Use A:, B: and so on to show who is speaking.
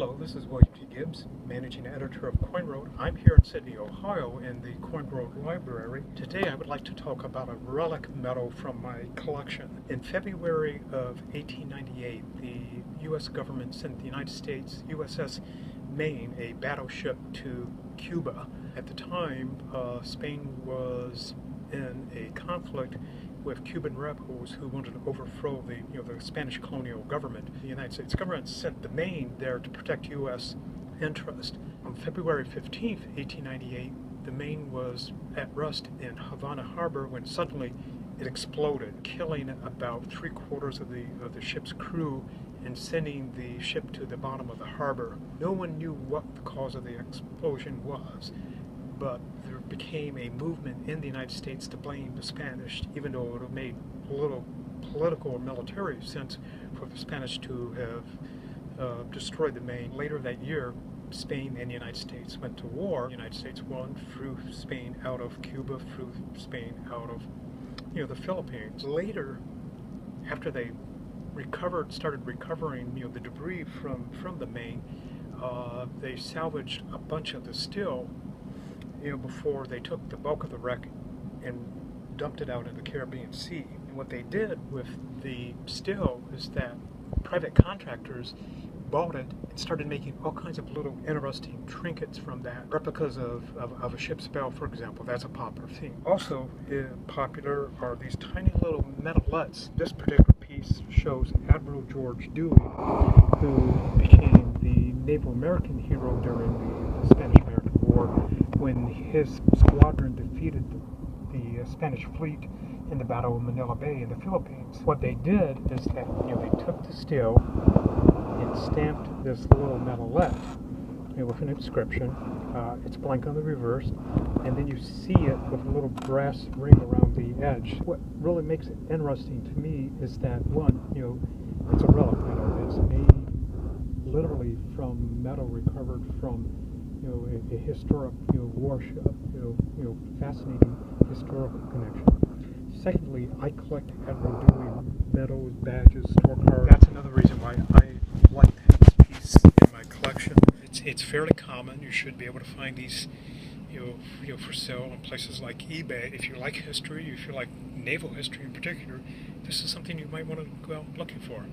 A: Hello, this is William T. Gibbs, Managing Editor of Coin Road. I'm here in Sydney, Ohio in the Coin Road Library. Today I would like to talk about a relic medal from my collection. In February of 1898, the U.S. government sent the United States USS Maine, a battleship, to Cuba. At the time, Spain was in a conflict with Cuban rebels who wanted to overthrow the Spanish colonial government. The United States government sent the Maine there to protect U.S. interest. On February 15th, 1898, the Maine was at rest in Havana Harbor when suddenly it exploded, killing about 3/4 of the ship's crew and sending the ship to the bottom of the harbor. No one knew what the cause of the explosion was, but there became a movement in the United States to blame the Spanish, even though it made little political or military sense for the Spanish to have destroyed the Maine. Later that year, Spain and the United States went to war. The United States won, threw Spain out of Cuba, threw Spain out of the Philippines. Later, after they started recovering the debris from the Maine, they salvaged a bunch of the steel before they took the bulk of the wreck and dumped it out in the Caribbean Sea. And what they did with the steel is that private contractors bought it and started making all kinds of little interesting trinkets from that. Replicas of a ship's bell, for example, that's a popular thing. Also popular are these tiny little medalettes. This particular piece shows Admiral George Dewey, who became the Naval American hero during the Spanish-American War when his squadron defeated the Spanish fleet in the Battle of Manila Bay in the Philippines. What they did is that they took the steel and stamped this little medalette with an inscription. It's blank on the reverse, and then you see it with a little brass ring around the edge. What really makes it interesting to me is that one, it's a relic medal. It's made literally from metal recovered from a historic warship. Fascinating historical connection. Secondly, I collect Admiral Dewey medals, badges, store cards. That's another reason why I like this piece in my collection. It's fairly common. You should be able to find these, for sale on places like eBay. If you like history, if you like naval history in particular, this is something you might want to go out looking for.